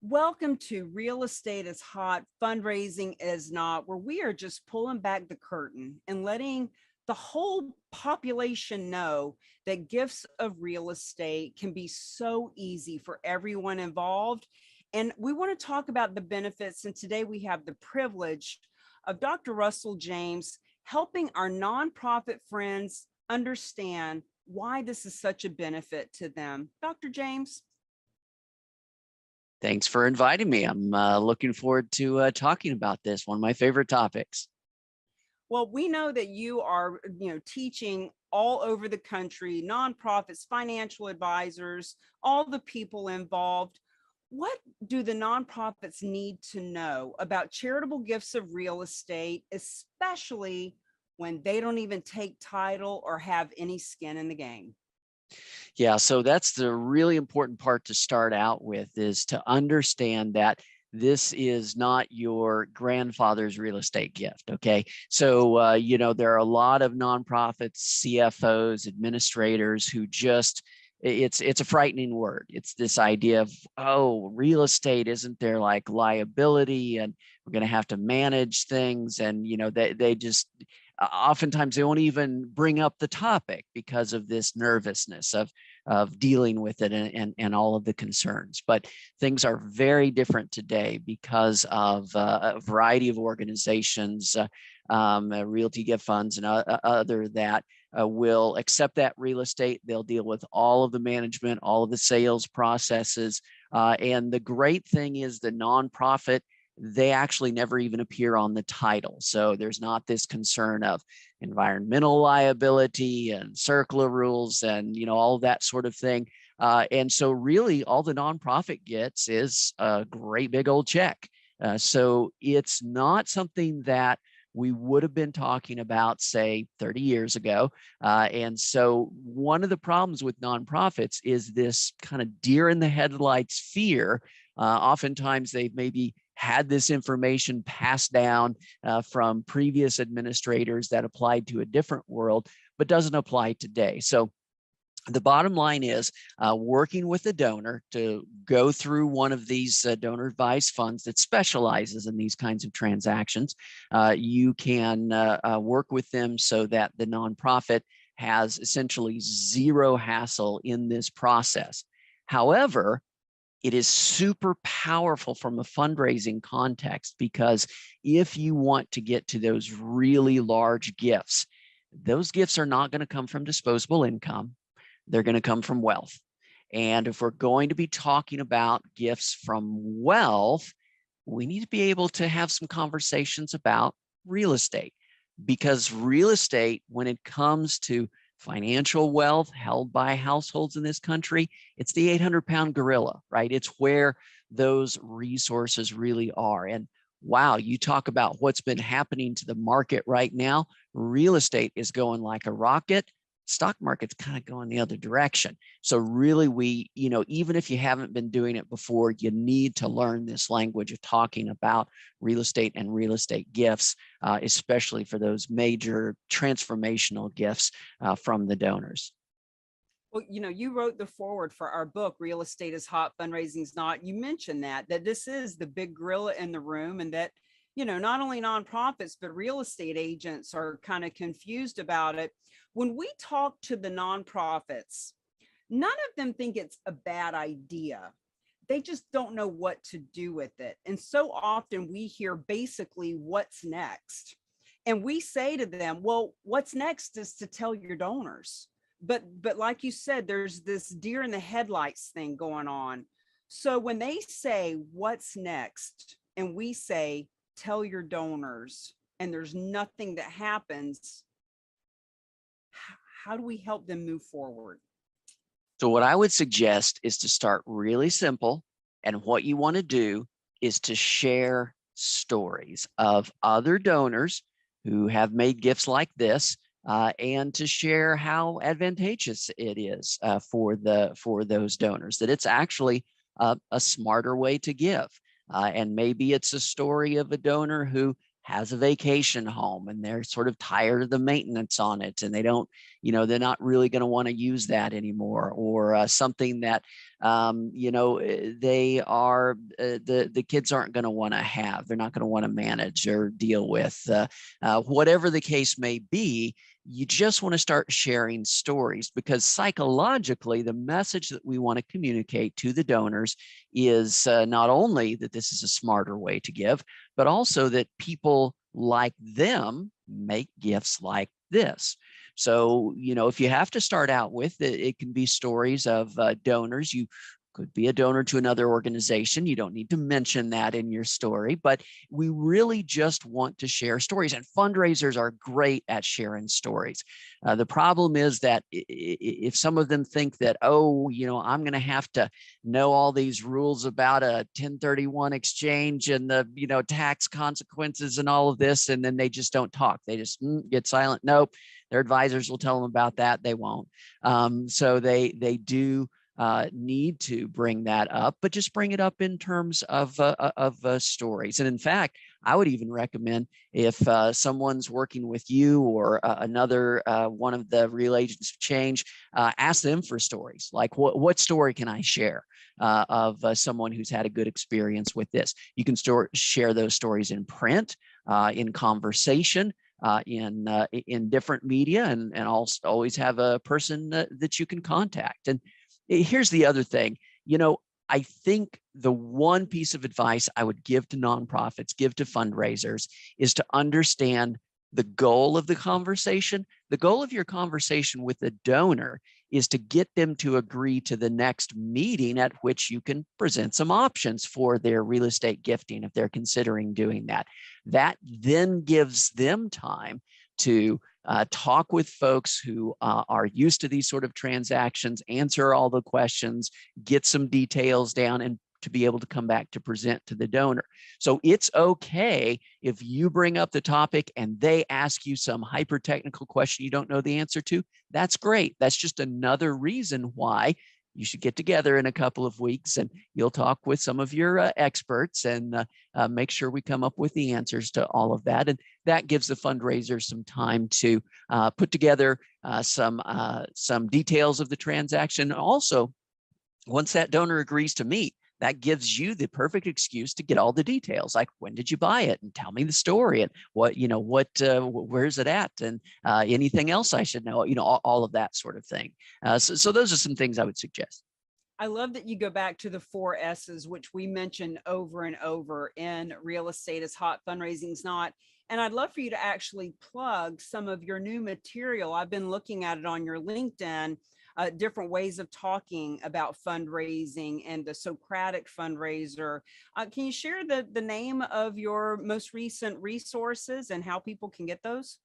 Welcome to Real Estate is Hot, Fundraising is Not, where we are just pulling back the curtain and letting the whole population know that gifts of real estate can be so easy for everyone involved. And we want to talk about the benefits. And today we have the privilege of Dr. Russell James helping our nonprofit friends understand why this is such a benefit to them. Dr. James. Thanks for inviting me. I'm looking forward to talking about this, one of my favorite topics. Well, we know that you are, teaching all over the country, nonprofits, financial advisors, all the people involved. What do the nonprofits need to know about charitable gifts of real estate, especially when they don't even take title or have any skin in the game? Yeah, so that's the really important part to start out with, is to understand that this is not your grandfather's real estate gift. Okay. So, there are a lot of nonprofits, CFOs, administrators who just, it's a frightening word. It's this idea of, oh, real estate, isn't there like liability, and we're going to have to manage things. And, they just, oftentimes they won't even bring up the topic because of this nervousness of dealing with it and all of the concerns. But things are very different today because of a variety of organizations, realty gift funds and other that will accept that real estate. They'll deal with all of the management, all of the sales processes. And the great thing is the nonprofit, they actually never even appear on the title. So there's not this concern of environmental liability and CERCLA rules and, all that sort of thing. And so really all the nonprofit gets is a great big old check. So it's not something that we would have been talking about, say, 30 years ago. And so one of the problems with nonprofits is this kind of deer in the headlights fear. Oftentimes they've maybe had this information passed down from previous administrators that applied to a different world, but doesn't apply today. So the bottom line is working with a donor to go through one of these donor advised funds that specializes in these kinds of transactions. You can work with them so that the nonprofit has essentially zero hassle in this process. However, it is super powerful from a fundraising context, because if you want to get to those really large gifts, those gifts are not going to come from disposable income. They're going to come from wealth. And if we're going to be talking about gifts from wealth, we need to be able to have some conversations about real estate, because real estate, when it comes to financial wealth held by households in this country, it's the 800-pound gorilla, right? It's where those resources really are. And wow, you talk about what's been happening to the market right now. Real estate is going like a rocket. Stock market's kind of going the other direction. So really even if you haven't been doing it before, you need to learn this language of talking about real estate and real estate gifts, especially for those major transformational gifts from the donors. Well, you wrote the foreword for our book, Real Estate is Hot, Fundraising is Not. You mentioned that this is the big gorilla in the room, and that, not only nonprofits, but real estate agents are kind of confused about it. When we talk to the nonprofits, none of them think it's a bad idea. They just don't know what to do with it. And so often we hear basically what's next. And we say to them, well, what's next is to tell your donors. But like you said, there's this deer in the headlights thing going on. So when they say what's next, and we say tell your donors, and there's nothing that happens, how do we help them move forward? So what I would suggest is to start really simple. And what you want to do is to share stories of other donors who have made gifts like this, and to share how advantageous it is for those donors, that it's actually a smarter way to give. And maybe it's a story of a donor who has a vacation home and they're sort of tired of the maintenance on it, and they don't, they're not really going to want to use that anymore, or something that, they are, the kids aren't going to want to have, they're not going to want to manage or deal with, whatever the case may be. You just want to start sharing stories, because psychologically, the message that we want to communicate to the donors is not only that this is a smarter way to give, but also that people like them make gifts like this. So, if you have to start out with it, it can be stories of donors. You could be a donor to another organization. You don't need to mention that in your story, but we really just want to share stories, and fundraisers are great at sharing stories. The problem is that if some of them think that, I'm going to have to know all these rules about a 1031 exchange and the, tax consequences and all of this, and then they just don't talk. They just get silent. Nope. Their advisors will tell them about that. They won't. So they do need to bring that up, but just bring it up in terms of stories. And in fact, I would even recommend, if someone's working with you or another one of the real agents of change, ask them for stories. Like, what story can I share of someone who's had a good experience with this? You can share those stories in print, in conversation, in different media, and also always have a person that you can contact. And here's the other thing, I think the one piece of advice I would give to nonprofits, give to fundraisers, is to understand the goal of the conversation. The goal of your conversation with the donor is to get them to agree to the next meeting at which you can present some options for their real estate gifting if they're considering doing that. That then gives them time to talk with folks who are used to these sort of transactions, answer all the questions, get some details down, and to be able to come back to present to the donor. So it's okay if you bring up the topic and they ask you some hyper-technical question you don't know the answer to. That's great. That's just another reason why you should get together in a couple of weeks and you'll talk with some of your experts and make sure we come up with the answers to all of that. And that gives the fundraiser some time to put together some details of the transaction. Also, once that donor agrees to meet, that gives you the perfect excuse to get all the details, like, when did you buy it, and tell me the story, and where's it at, and anything else I should know, all of that sort of thing. So those are some things I would suggest. I love that you go back to the 4 S's, which we mentioned over and over in Real Estate is Hot, Fundraising's Not. And I'd love for you to actually plug some of your new material. I've been looking at it on your LinkedIn, different ways of talking about fundraising and the Socratic Fundraiser. Can you share the name of your most recent resources and how people can get those?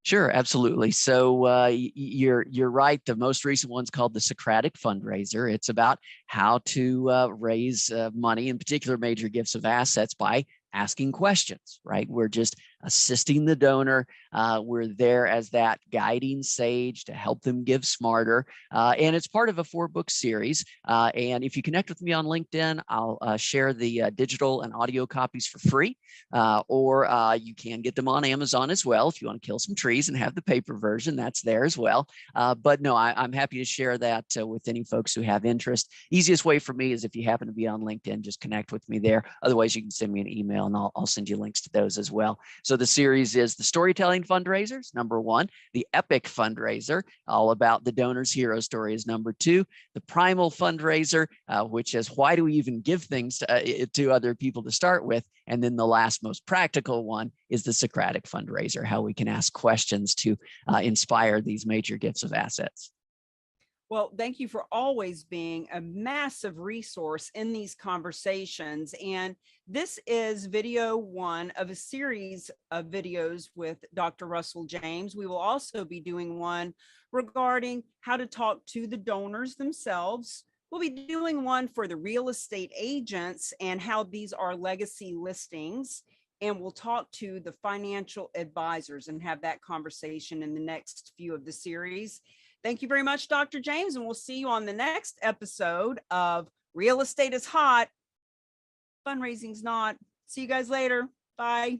Sure, absolutely. So you're right. The most recent one's called the Socratic Fundraiser. It's about how to raise money, in particular major gifts of assets, by asking questions, right? We're just assisting the donor. We're there as that guiding sage to help them give smarter. And it's part of a 4-book series. And if you connect with me on LinkedIn, I'll share the digital and audio copies for free. Or you can get them on Amazon as well. If you want to kill some trees and have the paper version, that's there as well. But no, I'm happy to share that with any folks who have interest. Easiest way for me is if you happen to be on LinkedIn, just connect with me there. Otherwise, you can send me an email and I'll send you links to those as well. So the series is the Storytelling Fundraisers, number 1, the Epic Fundraiser, all about the donor's hero story, is number 2, the Primal Fundraiser, which is why do we even give things to other people to start with, and then the last most practical one is the Socratic Fundraiser, how we can ask questions to inspire these major gifts of assets. Well, thank you for always being a massive resource in these conversations. And this is video 1 of a series of videos with Dr. Russell James. We will also be doing one regarding how to talk to the donors themselves. We'll be doing one for the real estate agents and how these are legacy listings. And we'll talk to the financial advisors and have that conversation in the next few of the series. Thank you very much, Dr. James, and we'll see you on the next episode of Real Estate is Hot, Fundraising's Not. See you guys later. Bye.